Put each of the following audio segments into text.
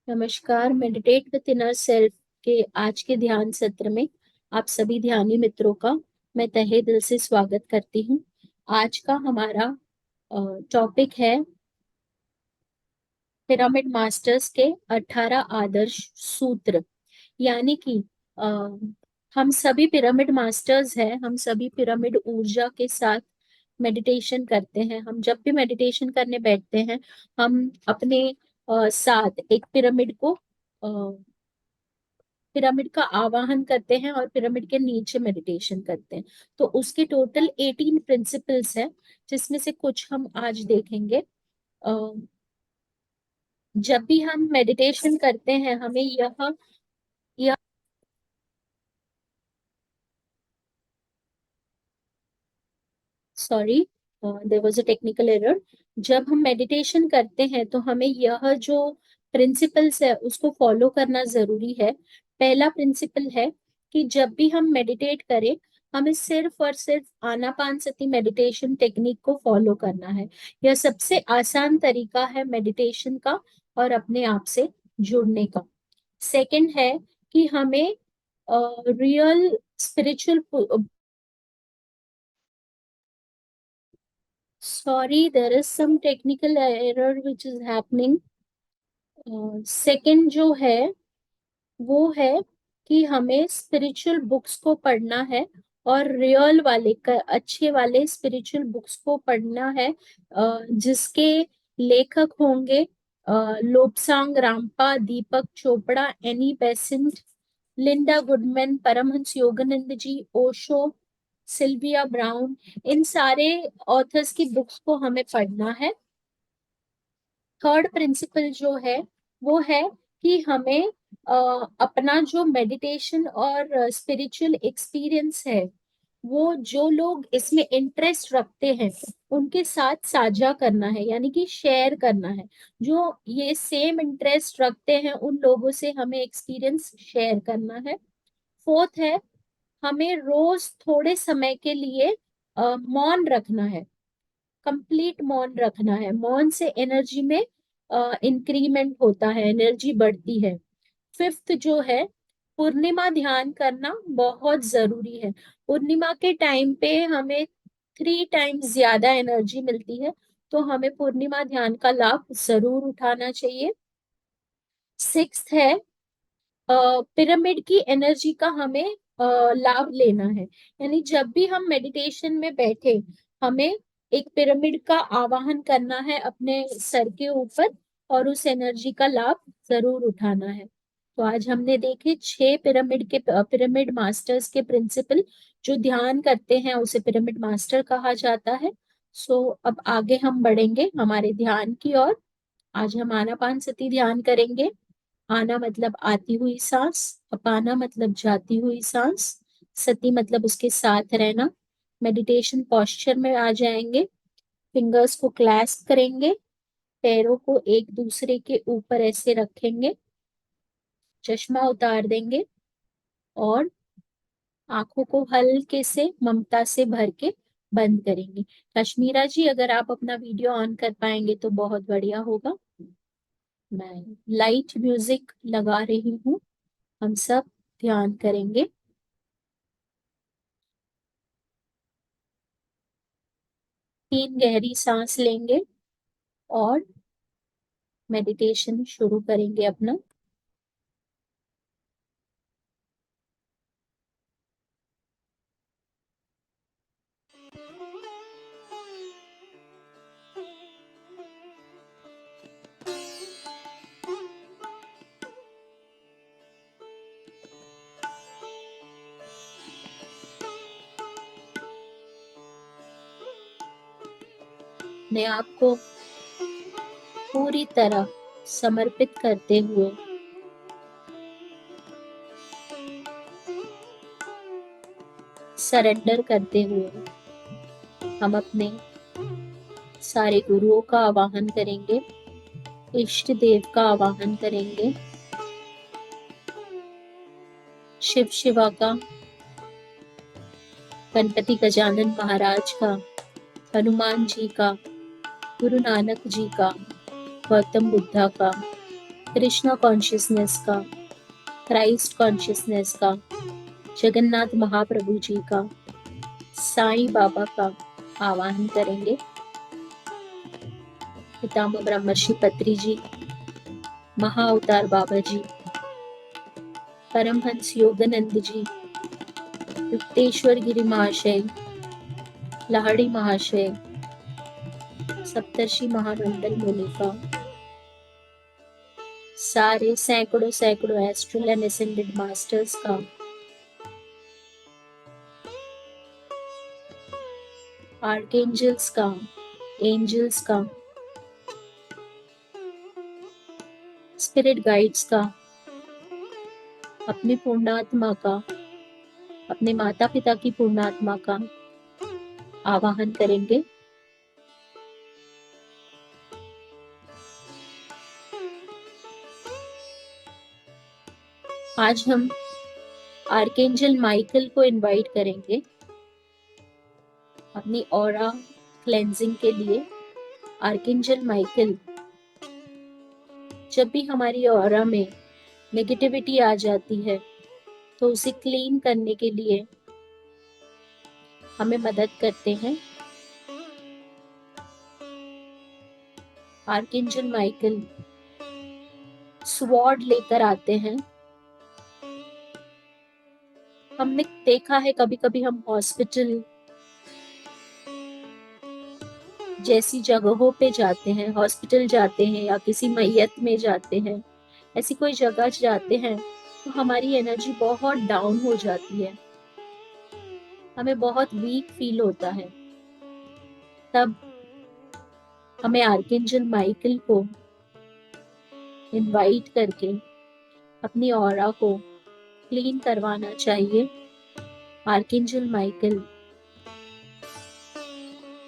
नमस्कार। Meditate with inner self के आज के ध्यान सत्र में आप सभी ध्यानी मित्रों का मैं तहे दिल से स्वागत करती हूँ। आज का हमारा टॉपिक है पिरामिड मास्टर्स के 18 आदर्श सूत्र। यानी कि अ, हम सभी पिरामिड मास्टर्स हैं, हम सभी पिरामिड ऊर्जा के साथ मेडिटेशन करते हैं। हम जब भी मेडिटेशन करने बैठते हैं, हम अपने साथ एक पिरामिड का आवाहन करते हैं और पिरामिड के नीचे मेडिटेशन करते हैं। तो उसके टोटल 18 प्रिंसिपल्स हैं, जिसमें से कुछ हम आज देखेंगे। जब भी हम मेडिटेशन करते हैं, हमें यह sorry, there was a technical error. जब हम मेडिटेशन करते हैं तो हमें यह जो प्रिंसिपल्स है उसको फॉलो करना जरूरी है। पहला प्रिंसिपल है कि जब भी हम मेडिटेट करें, हमें सिर्फ और सिर्फ आनापानसति मेडिटेशन टेक्निक को फॉलो करना है। यह सबसे आसान तरीका है मेडिटेशन का और अपने आप से जुड़ने का। सेकंड है कि हमें real spiritual Sorry, there is some technical error which is happening. Second जो है वो है कि हमें स्पिरिचुअल बुक्स को पढ़ना है और रियल वाले अच्छे वाले स्पिरिचुअल बुक्स को पढ़ना है, जिसके लेखक होंगे Lobsang Rampa, Deepak Chopra, Annie Besant, Linda Goodman, Paramahansa Yogananda ji, Osho, Sylvia Browne. इन सारे ऑथर्स की बुक्स को हमें पढ़ना है। थर्ड प्रिंसिपल जो है वो है कि हमें अपना जो मेडिटेशन और स्पिरिचुअल एक्सपीरियंस है, वो जो लोग इसमें इंटरेस्ट रखते हैं उनके साथ साझा करना है, यानी कि शेयर करना है। जो ये सेम इंटरेस्ट रखते हैं उन लोगों से हमें एक्सपीरियंस शेयर करना है। फोर्थ है, हमें रोज थोड़े समय के लिए मौन रखना है, कंप्लीट मौन रखना है। मौन से एनर्जी में इंक्रीमेंट होता है, एनर्जी बढ़ती है। फिफ्थ जो है, पूर्णिमा ध्यान करना बहुत जरूरी है। पूर्णिमा के टाइम पे हमें 3 टाइम्स ज्यादा एनर्जी मिलती है, तो हमें पूर्णिमा ध्यान का लाभ जरूर उठाना चाहिए। सिक्स्थ है, पिरामिड की एनर्जी का हमें लाभ लेना है। यानी जब भी हम मेडिटेशन में बैठे, हमें एक पिरामिड का आवाहन करना है अपने सर के ऊपर और उस एनर्जी का लाभ जरूर उठाना है। तो आज हमने देखे 6 पिरामिड मास्टर्स के प्रिंसिपल। जो ध्यान करते हैं उसे पिरामिड मास्टर कहा जाता है। सो अब आगे हम बढ़ेंगे हमारे ध्यान की ओर। आज हम आनापानसति ध्यान करेंगे। आना मतलब आती हुई सांस, अपाना मतलब जाती हुई सांस, सती मतलब उसके साथ रहना। मेडिटेशन पोस्चर में आ जाएंगे, फिंगर्स को क्लैस्प करेंगे, पैरों को एक दूसरे के ऊपर ऐसे रखेंगे, चश्मा उतार देंगे और आंखों को हल्के से ममता से भर के बंद करेंगे। कश्मीरा जी, अगर आप अपना वीडियो ऑन कर पाएंगे तो बहुत बढ़िया होगा। मैं लाइट म्यूजिक लगा रही हूँ, हम सब ध्यान करेंगे। 3 गहरी सांस लेंगे और मेडिटेशन शुरू करेंगे अपना। अपने आप को पूरी तरह समर्पित करते हुए सरेंडर करते हुए हम अपने सारे गुरुओं का आवाहन करेंगे, इष्ट देव का आवाहन करेंगे, शिव शिवा का, गणपति गजानन महाराज का, हनुमान जी का, गुरु नानक जी का, गौतम बुद्धा का, कृष्णा कॉन्शियसनेस का, क्राइस्ट कॉन्शियसनेस का, जगन्नाथ महाप्रभु जी का, साईं बाबा का आवाहन करेंगे। पितामह ब्रह्मर्षि पत्री जी, महाअवतार बाबा जी, परमहंस योगानंद जी, युक्तेश्वर गिरी महाशय, लाहड़ी महाशय, सप्तर्षि महामंडल मुनि का, सारे सैकड़ों सैकड़ों एस्ट्रल एंड असेंडेड मास्टर्स का, आर्कएंजल्स का, एंजल्स का, स्पिरिट गाइड्स का, अपनी पूर्णात्मा का, अपने माता पिता की पूर्णात्मा का आवाहन करेंगे। आज हम आर्कएंजल माइकल को इनवाइट करेंगे अपनी ऑरा क्लेंजिंग के लिए। आर्कएंजल माइकल, जब भी हमारी ऑरा में नेगेटिविटी आ जाती है तो उसे क्लीन करने के लिए हमें मदद करते हैं। आर्कएंजल माइकल स्वॉर्ड लेकर आते हैं। हमने देखा है कभी कभी हम हॉस्पिटल जैसी जगहों पे जाते हैं, हॉस्पिटल जाते हैं या किसी मैयत में जाते हैं, ऐसी कोई जगह जाते हैं तो हमारी एनर्जी बहुत डाउन हो जाती है, हमें बहुत वीक फील होता है। तब हमें आर्कएंजल माइकल को इनवाइट करके अपनी ऑरा को क्लीन करवाना चाहिए। आर्कएंजल माइकल,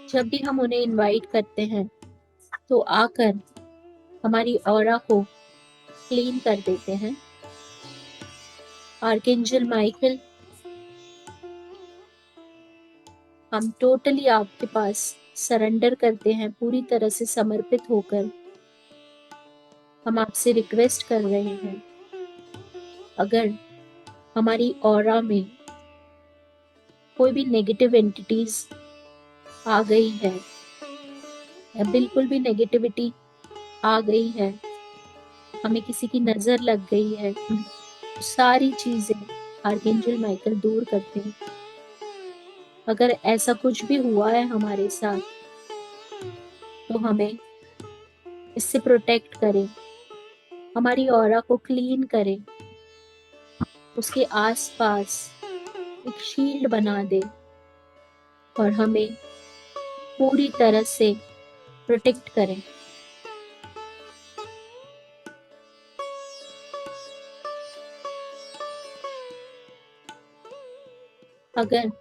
जब भी हम उन्हें इनवाइट करते हैं तो आकर हमारी ऑरा को क्लीन कर देते हैं। आर्कएंजल माइकल, हम टोटली आपके पास सरेंडर करते हैं, पूरी तरह से समर्पित होकर हम आपसे रिक्वेस्ट कर रहे हैं, अगर हमारी ऑरा में कोई भी नेगेटिव एंटिटीज आ गई है या बिल्कुल भी नेगेटिविटी आ गई है, हमें किसी की नजर लग गई है, सारी चीजें आर्कएंजल माइकल दूर करते हैं। अगर ऐसा कुछ भी हुआ है हमारे साथ तो हमें इससे प्रोटेक्ट करें, हमारी ऑरा को क्लीन करें, उसके आसपास एक शील्ड बना दे और हमें पूरी तरह से प्रोटेक्ट करें। अगर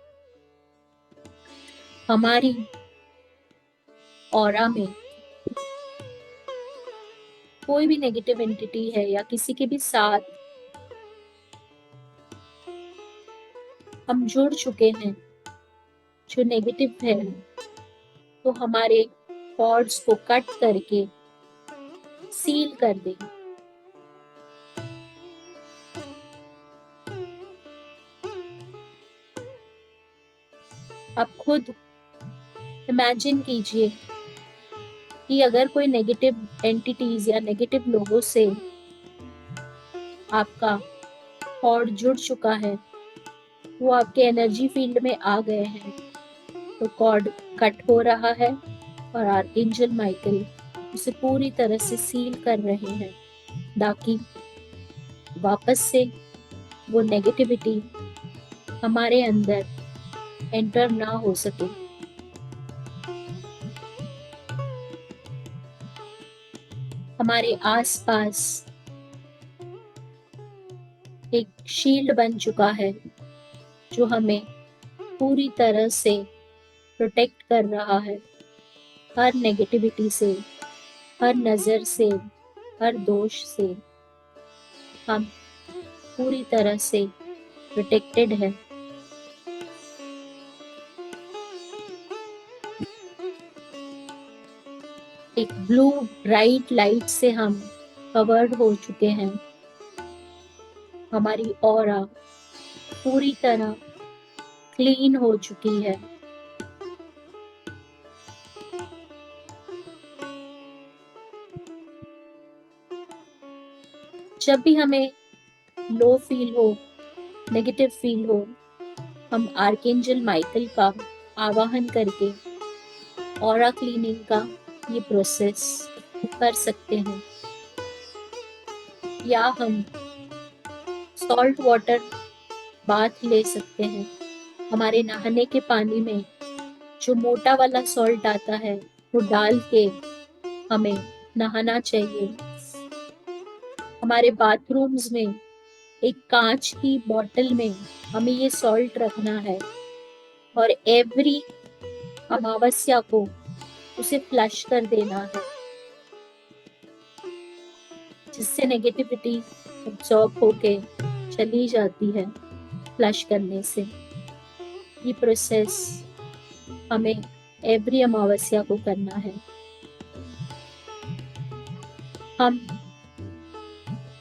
हमारी ऑरा में कोई भी नेगेटिव एंटिटी है या किसी के भी साथ हम जुड़ चुके हैं जो नेगेटिव है, तो हमारे कॉर्ड्स को कट करके सील कर दें। आप खुद इमेजिन कीजिए कि अगर कोई नेगेटिव एंटिटीज या नेगेटिव लोगों से आपका कॉर्ड जुड़ चुका है, वो आपके एनर्जी फील्ड में आ गए हैं, तो कॉर्ड कट हो रहा है और आर्कएंजल माइकल उसे पूरी तरह से सील कर रहे हैं ताकि वापस से वो नेगेटिविटी हमारे अंदर एंटर ना हो सके। हमारे आसपास एक शील्ड बन चुका है जो हमें पूरी तरह से प्रोटेक्ट कर रहा है हर नेगेटिविटी से, हर नजर से, हर दोष से। हम पूरी तरह से प्रोटेक्टेड है। एक ब्लू ब्राइट लाइट से हम कवर्ड हो चुके हैं। हमारी ऑरा पूरी तरह क्लीन हो चुकी है। जब भी हमें लो फील हो, नेगेटिव फील हो, हम आर्कएंजल माइकल का आवाहन करके ऑरा क्लीनिंग का ये प्रोसेस कर सकते हैं। या हम सॉल्ट वाटर बाथ ले सकते हैं। हमारे नहाने के पानी में जो मोटा वाला सॉल्ट आता है वो डाल के हमें नहाना चाहिए। हमारे बाथरूम्स में एक कांच की बोतल में हमें ये सॉल्ट रखना है और एवरी अमावस्या को उसे फ्लश कर देना है, जिससे नेगेटिविटी एब्जॉर्ब होके चली जाती है फ्लश करने से। ये प्रोसेस हमें एवरी अमावस्या को करना है। हम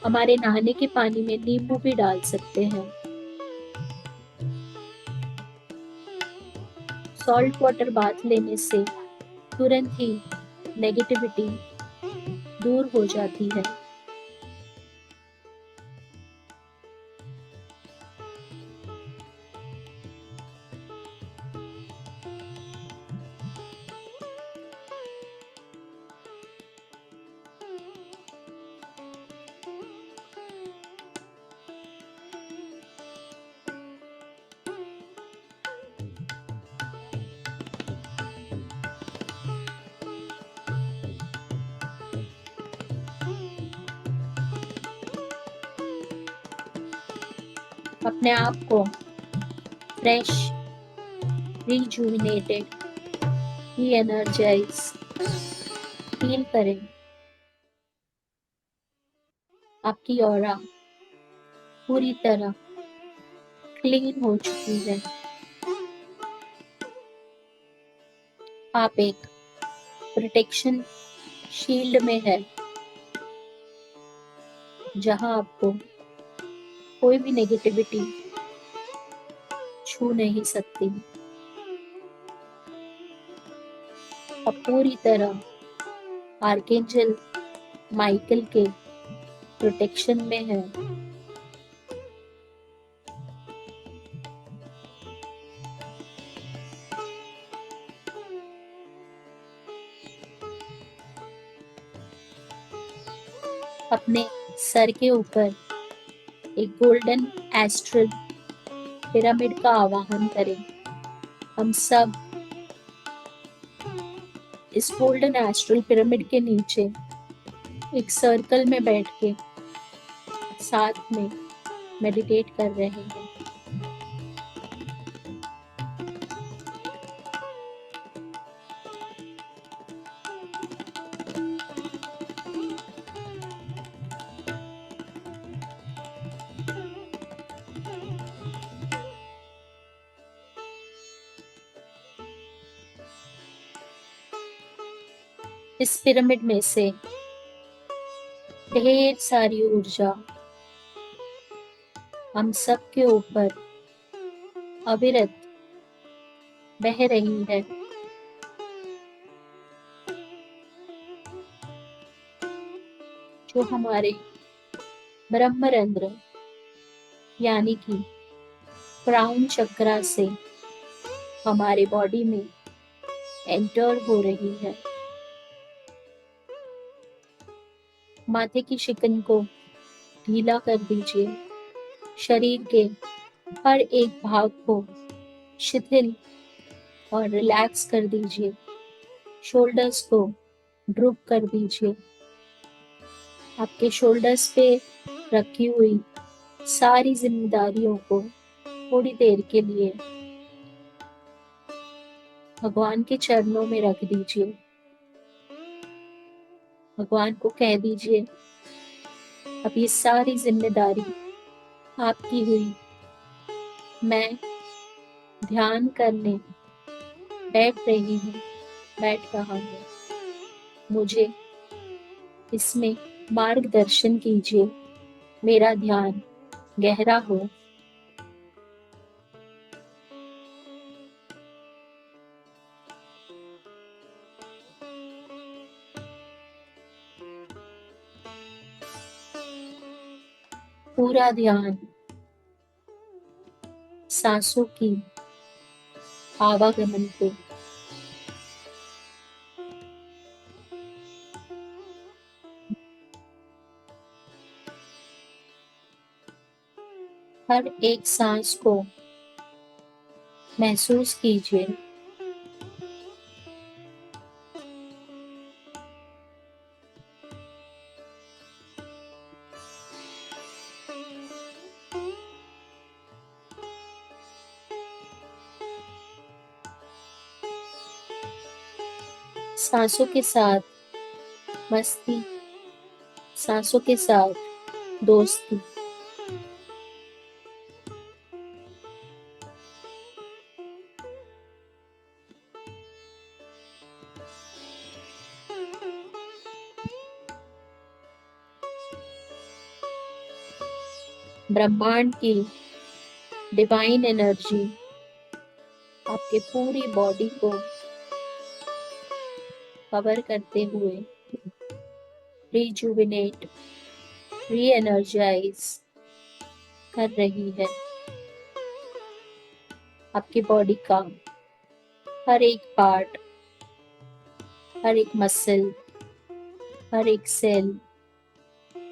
हमारे नहाने के पानी में नींबू भी डाल सकते हैं। सॉल्ट वाटर बाथ लेने से तुरंत ही नेगेटिविटी दूर हो जाती है। अपने आप को फ्रेश, रिजुविनेटेड, री एनर्जाइज फील करें। आपकी ऑरा पूरी तरह क्लीन हो चुकी है। आप एक प्रोटेक्शन शील्ड में है, जहां आपको कोई भी नेगेटिविटी छू नहीं सकती। आप पूरी तरह आर्कएंजल माइकल के प्रोटेक्शन में है। अपने सर के ऊपर एक गोल्डन एस्ट्रल पिरामिड का आवाहन करें। हम सब इस गोल्डन एस्ट्रल पिरामिड के नीचे एक सर्कल में बैठ के साथ में मेडिटेट कर रहे हैं। इस पिरामिड में से ढेर सारी ऊर्जा हम सब के ऊपर अविरत बह रही है। जो हमारे ब्रह्मरंध्र यानी कि क्राउन चक्रा से हमारे बॉडी में एंटर हो रही है। माथे की शिकन को ढीला कर दीजिए। शरीर के हर एक भाग को शिथिल और रिलैक्स कर दीजिए। शोल्डर्स को ड्रूप कर दीजिए। आपके शोल्डर्स पे रखी हुई सारी जिम्मेदारियों को थोड़ी देर के लिए भगवान के चरणों में रख दीजिए। भगवान को कह दीजिए, अब ये सारी जिम्मेदारी आपकी हुई। मैं ध्यान करने बैठ रहा हूँ। मुझे इसमें मार्गदर्शन कीजिए। मेरा ध्यान गहरा हो। पूरा ध्यान सांसों की आवागमन पे। हर एक सांस को महसूस कीजिए। सांसों के साथ मस्ती, सांसों के साथ दोस्ती। ब्रह्मांड की डिवाइन एनर्जी आपके पूरी बॉडी को कवर करते हुए रिजुविनेट, री एनर्जाइज कर रही है। आपकी बॉडी का हर एक पार्ट, हर एक मसल, हर एक सेल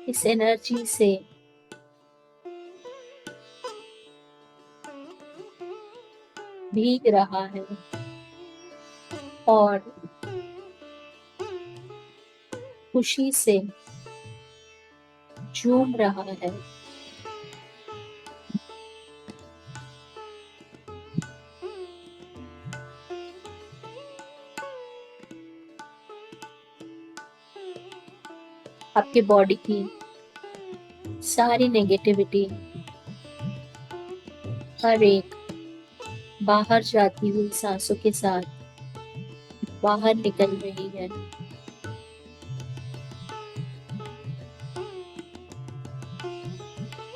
इस एनर्जी से भीग रहा है और खुशी से झूम रहा है। आपके बॉडी की सारी नेगेटिविटी हर एक बाहर जाती हुई सांसों के साथ बाहर निकल रही है।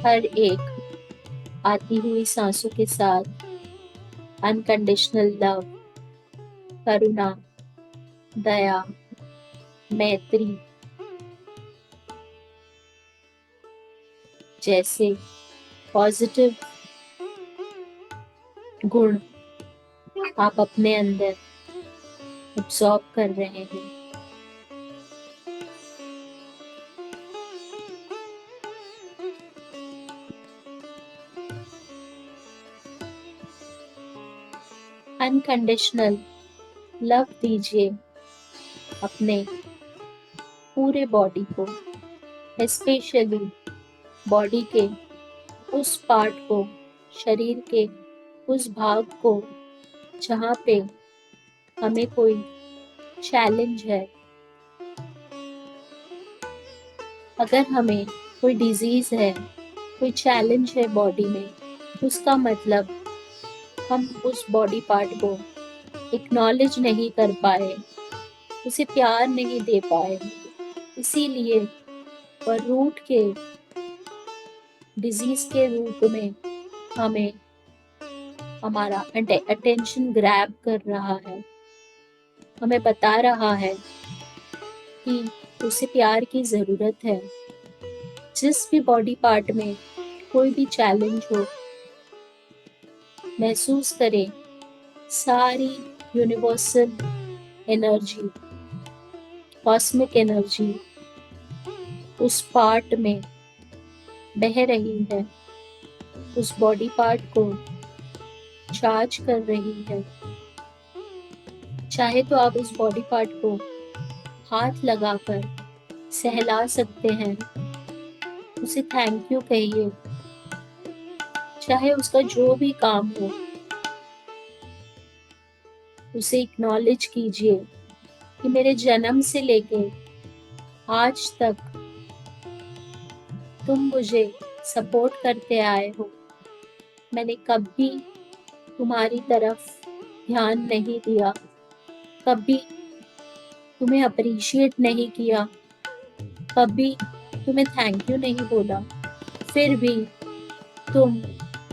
हर एक आती हुई सांसों के साथ अनकंडीशनल लव, करुणा, दया, मैत्री जैसे पॉजिटिव गुण आप अपने अंदर एब्सॉर्ब कर रहे हैं। अनकंडीशनल लव दीजिए अपने पूरे बॉडी को, स्पेशली बॉडी के उस पार्ट को, शरीर के उस भाग को जहाँ पे हमें कोई चैलेंज है। अगर हमें कोई डिजीज है, कोई चैलेंज है बॉडी में, उसका मतलब हम उस बॉडी पार्ट को एक्नॉलेज नहीं कर पाए, उसे प्यार नहीं दे पाए, इसीलिए वह रूट के डिजीज के रूप में हमें हमारा अटेंशन ग्रैब कर रहा है, हमें बता रहा है कि उसे प्यार की जरूरत है। जिस भी बॉडी पार्ट में कोई भी चैलेंज हो, महसूस करें सारी यूनिवर्सल एनर्जी, कॉस्मिक एनर्जी उस पार्ट में बह रही है, उस बॉडी पार्ट को चार्ज कर रही है। चाहे तो आप उस बॉडी पार्ट को हाथ लगाकर सहला सकते हैं, उसे थैंक यू कहिए। चाहे उसका जो भी काम हो, उसे एक्नॉलेज कीजिए कि मेरे जन्म से लेके आज तक तुम मुझे सपोर्ट करते आए हो। मैंने कभी तुम्हारी तरफ ध्यान नहीं दिया, कभी तुम्हें अप्रिशिएट नहीं किया, कभी तुम्हें थैंक यू नहीं बोला, फिर भी तुम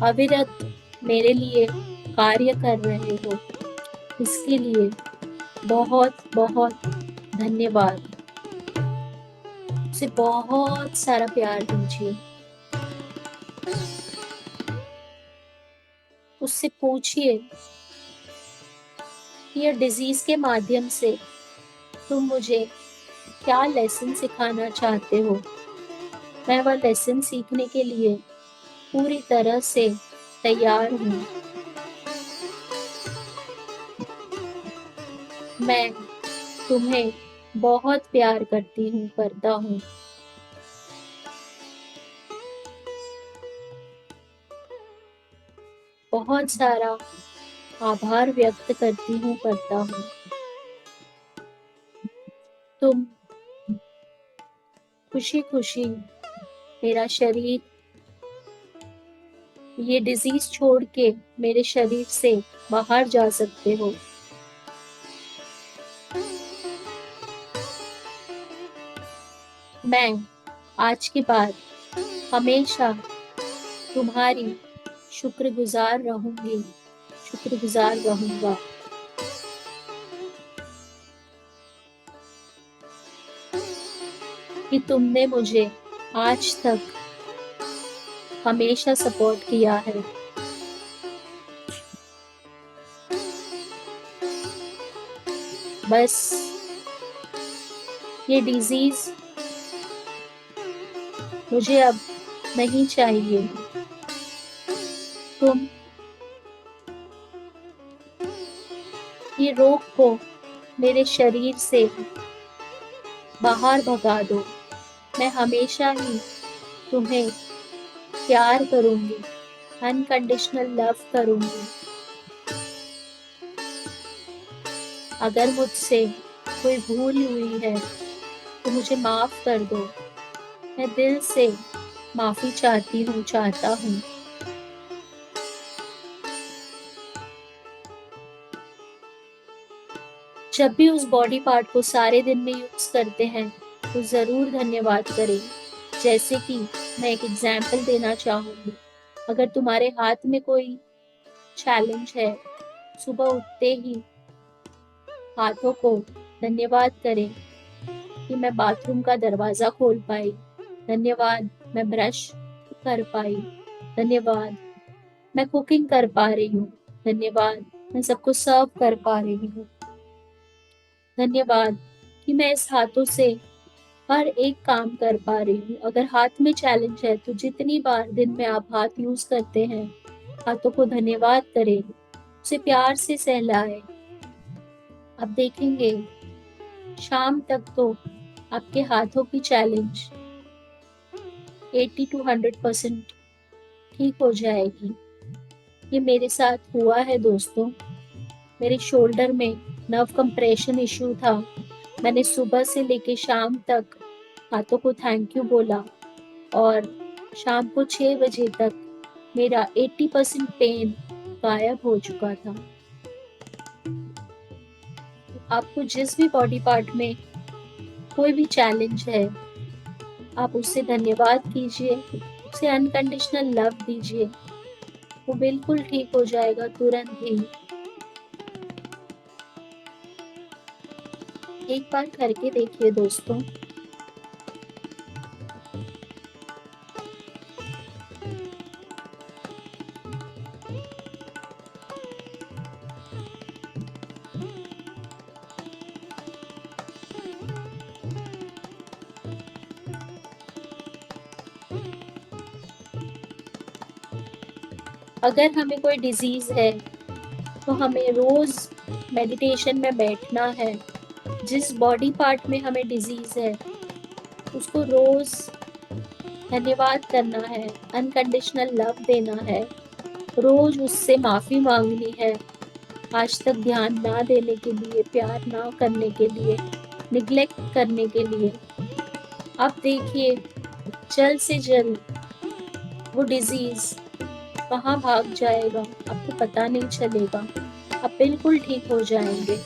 अविरत मेरे लिए कार्य कर रहे हो। इसके लिए बहुत बहुत धन्यवाद। उसे बहुत सारा प्यार दीजिए। उससे पूछिए कि ये डिजीज के माध्यम से तुम मुझे क्या लेसन सिखाना चाहते हो। मैं वह लेसन सीखने के लिए पूरी तरह से तैयार हूँ। मैं तुम्हें बहुत प्यार करता हूँ। बहुत सारा आभार व्यक्त करता हूँ। तुम खुशी खुशी मेरा शरीर, ये डिजीज छोड़ के मेरे शरीर से बाहर जा सकते हो। मैं आज के बाद हमेशा तुम्हारी शुक्रगुजार रहूंगी, शुक्रगुजार रहूंगा। कि तुमने मुझे आज तक हमेशा सपोर्ट किया है। बस ये डिजीज मुझे अब नहीं चाहिए। तुम ये रोग को मेरे शरीर से बाहर भगा दो। मैं हमेशा ही तुम्हें प्यार करूंगी, अनकंडीशनल लव करूंगी। अगर मुझसे कोई भूल हुई है तो मुझे माफ कर दो। मैं दिल से माफी चाहता हूँ। जब भी उस बॉडी पार्ट को सारे दिन में यूज करते हैं तो जरूर धन्यवाद करें। जैसे कि मैं एक एग्जाम्पल देना चाहूंगी, अगर तुम्हारे हाथ में कोई चैलेंज है, सुबह उठते ही हाथों को धन्यवाद करें कि मैं बाथरूम का दरवाजा खोल पाई, धन्यवाद मैं ब्रश कर पाई, धन्यवाद मैं कुकिंग कर पा रही हूँ, धन्यवाद मैं सबको सर्व कर पा रही हूँ, धन्यवाद कि मैं इस हाथों से हर एक काम कर पा रही हूँ। अगर हाथ में चैलेंज है तो जितनी बार दिन में आप हाथ यूज करते हैं, हाथों को धन्यवाद करें, उसे प्यार से सहलाएं। आप देखेंगे शाम तक तो आपके हाथों की चैलेंज 80 to 100% ठीक हो जाएगी। ये मेरे साथ हुआ है दोस्तों। मेरे शोल्डर में नर्व कंप्रेशन इश्यू था। मैंने सुबह से लेके शाम तक हाथों को थैंक यू बोला और शाम को 6 बजे तक मेरा 80% पेन गायब हो चुका था। आपको जिस भी बॉडी पार्ट में कोई भी चैलेंज है, आप उससे धन्यवाद कीजिए, उसे अनकंडीशनल लव दीजिए, वो बिल्कुल ठीक हो जाएगा तुरंत ही। एक बार करके देखिए दोस्तों। अगर हमें कोई डिजीज है तो हमें रोज मेडिटेशन में बैठना है। जिस बॉडी पार्ट में हमें डिजीज है उसको रोज धन्यवाद करना है, अनकंडीशनल लव देना है, रोज उससे माफी मांगनी है, आज तक ध्यान ना देने के लिए, प्यार ना करने के लिए, निग्लेक्ट करने के लिए। आप देखिए जल्द से जल्द वो डिजीज कहाँ भाग जाएगा, आपको पता नहीं चलेगा। आप बिल्कुल ठीक हो जाएंगे।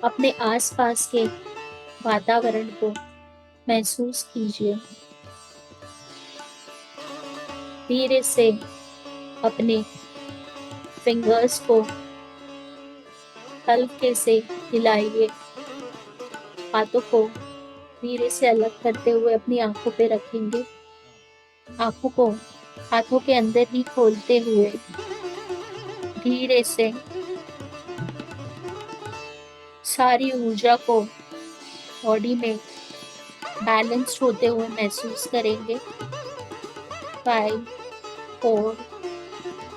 अपने आसपास के वातावरण को महसूस कीजिए। धीरे से अपने फिंगर्स को हल्के से हिलाइए। हाथों को धीरे से अलग करते हुए अपनी आंखों पे रखेंगे। आंखों को हाथों के अंदर ही खोलते हुए धीरे से सारी ऊर्जा को बॉडी में बैलेंस्ड होते हुए महसूस करेंगे। 5, 4,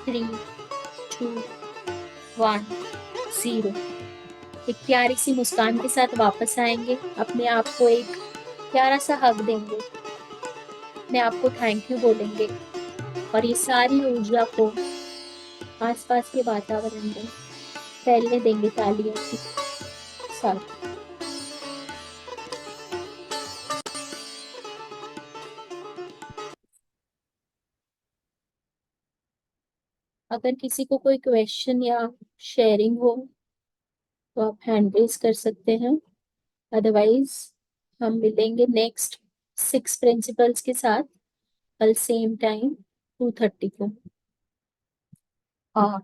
3, 2, 1, 0। एक प्यारी सी मुस्कान के साथ वापस आएंगे। अपने आप को एक प्यारा सा हग देंगे। अपने आप को थैंक यू बोलेंगे और ये सारी ऊर्जा को आसपास के वातावरण में फैलने देंगे तालियों के साथ। अगर किसी को कोई क्वेश्चन या शेयरिंग हो तो आप हैंड रेज कर सकते हैं। अदरवाइज हम मिलेंगे नेक्स्ट 6 प्रिंसिपल्स के साथ कल सेम टाइम 2:30 को।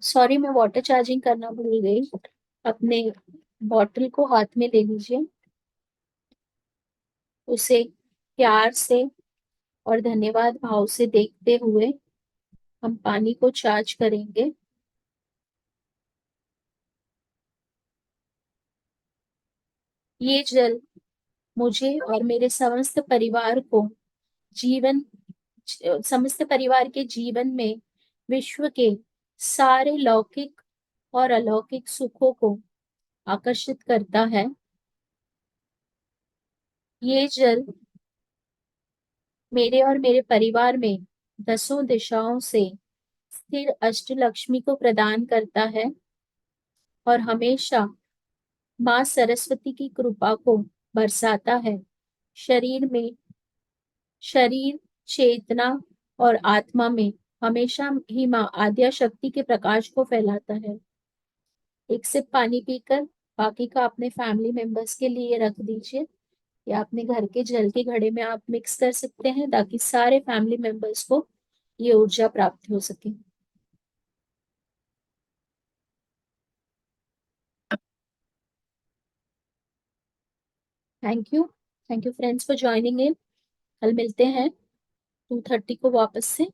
सॉरी, मैं वाटर चार्जिंग करना भूल गई। अपने बॉटल को हाथ में ले लीजिए। उसे प्यार से और धन्यवाद भाव से देखते हुए हम पानी को चार्ज करेंगे। ये जल मुझे और मेरे समस्त परिवार को जीवन समस्त परिवार के जीवन में विश्व के सारे लौकिक और अलौकिक सुखों को आकर्षित करता है। ये जल मेरे और मेरे परिवार में दसों दिशाओं से स्थिर अष्टलक्ष्मी को प्रदान करता है और हमेशा माँ सरस्वती की कृपा को बरसाता है। शरीर में शरीर, चेतना और आत्मा में हमेशा ही माँ आद्या शक्ति के प्रकाश को फैलाता है। एक सिप पानी पीकर बाकी का अपने फैमिली मेंबर्स के लिए रख दीजिए या अपने घर के जल के घड़े में आप मिक्स कर सकते हैं ताकि सारे फैमिली मेंबर्स को ये ऊर्जा प्राप्त हो सके। Thank you. Thank you friends for joining in. कल मिलते हैं 2:30 को वापस से।